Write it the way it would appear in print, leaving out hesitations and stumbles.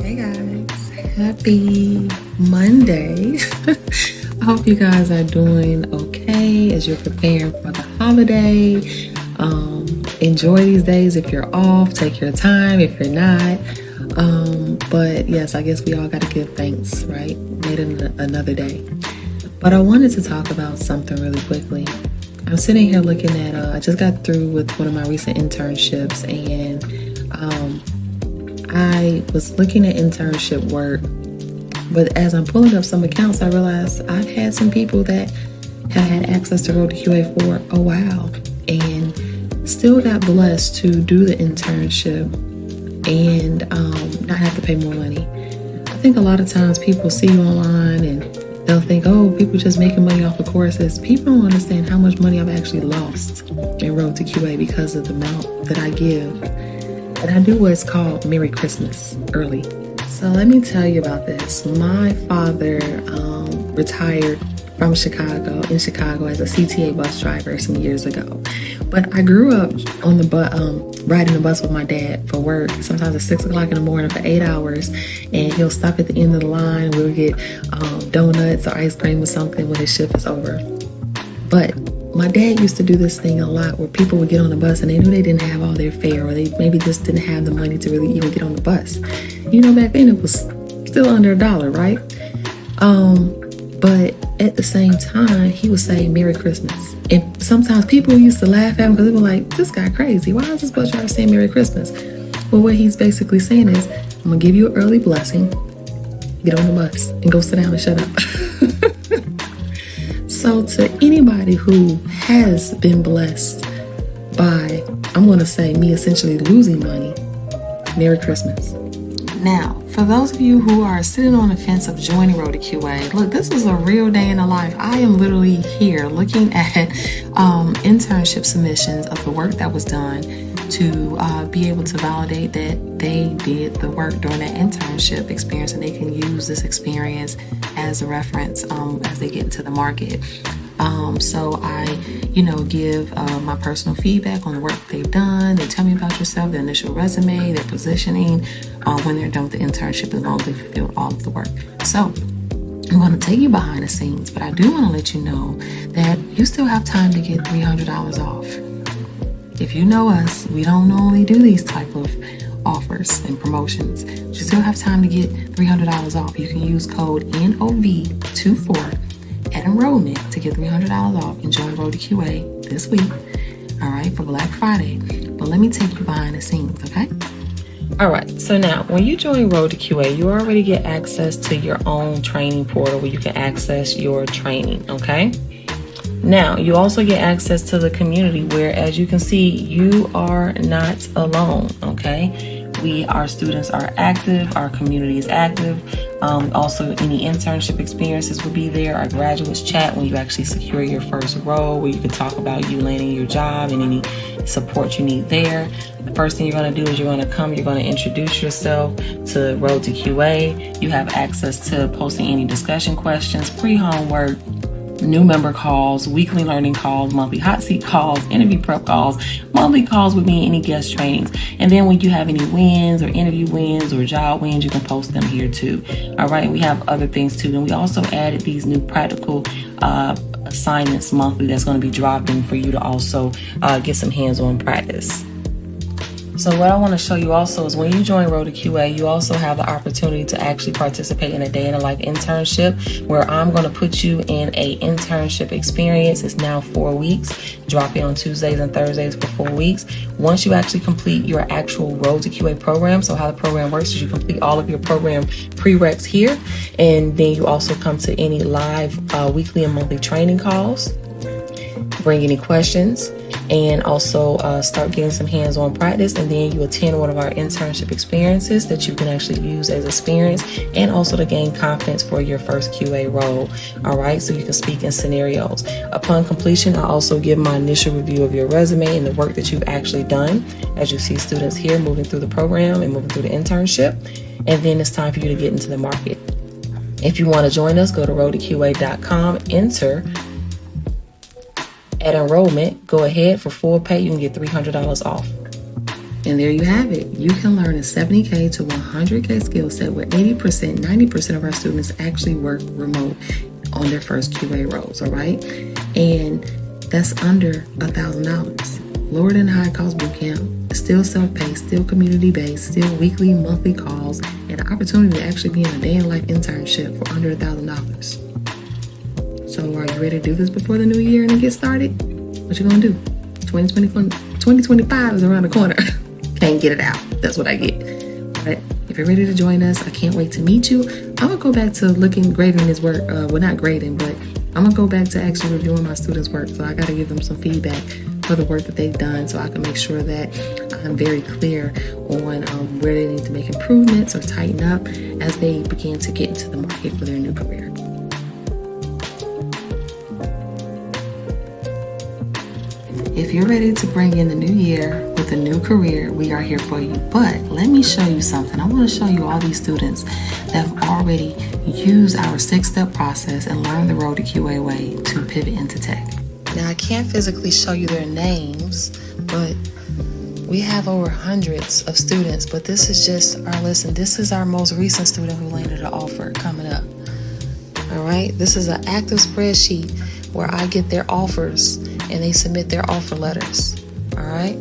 Hey guys, happy Monday. I hope you guys are doing okay as you're preparing for the holiday. Enjoy these days if you're off, take your time if you're not. But yes, I guess we all got to give thanks, right? Made it another day. But I wanted to talk about something really quickly. I'm sitting here looking at, I just got through with one of my recent internships, and I was looking at internship work, but as I'm pulling up some accounts, I realized I've had some people that have had access to Road to QA for a while and still got blessed to do the internship and not have to pay more money. I think a lot of times people see you online and they'll think, oh, people just making money off of courses. People don't understand how much money I've actually lost in Road to QA because of the amount that I give. And I do what's called Merry Christmas early. So let me tell you about this. My father retired from Chicago, in Chicago, as a CTA bus driver some years ago. But I grew up on the riding the bus with my dad for work, sometimes at 6 o'clock in the morning for 8 hours. And he'll stop at the end of the line. We'll get donuts or ice cream or something when his shift is over. But my dad used to do this thing a lot where people would get on the bus and they knew they didn't have all their fare, or they maybe just didn't have the money to really even get on the bus. You know, back then it was still under $1, right? But at the same time, he would say Merry Christmas. And sometimes people used to laugh at him because they were like, this guy crazy. Why is this bus driver saying Merry Christmas? Well, what he's basically saying is, I'm going to give you an early blessing, get on the bus, and go sit down and shut up. So to anybody who has been blessed by, I'm going to say, me essentially losing money, Merry Christmas. Now, for those of you who are sitting on the fence of joining Road to QA, look, this is a real day in the life. I am literally here looking at internship submissions of the work that was done to be able to validate that they did the work during that internship experience, and they can use this experience as a reference as they get into the market. So I, give my personal feedback on the work they've done. They tell me about yourself, their initial resume, their positioning, when they're done with the internship, as long as they fulfilled all of the work. So I'm going to take you behind the scenes, but I do want to let you know that you still have time to get $300 off. If you know us, we don't normally do these type of offers and promotions. You still have time to get $300 off. You can use code NOV24 at enrollment to get $300 off and join Road to QA this week, all right, for Black Friday. But let me take you behind the scenes, okay? All right, so now when you join Road to QA, you already get access to your own training portal where you can access your training, okay? Now, you also get access to the community where, as you can see, you are not alone, okay? Our students are active, our community is active. Also, any internship experiences will be there. Our graduates chat when you actually secure your first role, where you can talk about you landing your job and any support you need there. The first thing you're going to do is you're going to introduce yourself to Road to QA. You have access to posting any discussion questions, pre-homework, new member calls, weekly learning calls, monthly hot seat calls, interview prep calls, monthly calls with me, any guest trainings. And then when you have any wins or interview wins or job wins, you can post them here too. All right, we have other things too. And we also added these new practical assignments monthly that's going to be dropping for you to also get some hands-on practice. So what I want to show you also is when you join Road to QA, you also have the opportunity to actually participate in a day in the life internship, where I'm going to put you in a internship experience. It's now 4 weeks, dropping on Tuesdays and Thursdays for 4 weeks. Once you actually complete your actual Road to QA program, so how the program works is you complete all of your program prereqs here, and then you also come to any live weekly and monthly training calls, bring any questions, and also start getting some hands-on practice. And then you attend one of our internship experiences that you can actually use as experience, and also to gain confidence for your first QA role. All right, so you can speak in scenarios. Upon completion, I also give my initial review of your resume and the work that you've actually done, as you see students here moving through the program and moving through the internship. And then it's time for you to get into the market. If you want to join us, go to roadtoqa.com, enter at enrollment, go ahead for full pay. You can get $300 off. And there you have it. You can learn a 70K to 100K skill set where 80%, 90% of our students actually work remote on their first QA roles, all right? And that's under $1,000. Lower than high cost bootcamp, still self-paced, still community-based, still weekly, monthly calls, and an opportunity to actually be in a day-in-life internship for under $1,000. So are you ready to do this before the new year and get started? What you gonna do? 2025 is around the corner. Can't get it out. That's what I get. But if you're ready to join us, I can't wait to meet you. I'm gonna go back to grading his work. Well, not grading, but I'm gonna go back to actually reviewing my students' work. So I gotta give them some feedback for the work that they've done, so I can make sure that I'm very clear on where they need to make improvements or tighten up as they begin to get into the market for their new career. If you're ready to bring in the new year with a new career, we are here for you. But let me show you something. I want to show you all these students that have already used our 6-step process and learned the road to QA way to pivot into tech. Now, I can't physically show you their names, but we have over hundreds of students. But this is just our list. This is our most recent student who landed an offer coming up. All right. This is an active spreadsheet where I get their offers and they submit their offer letters. All right.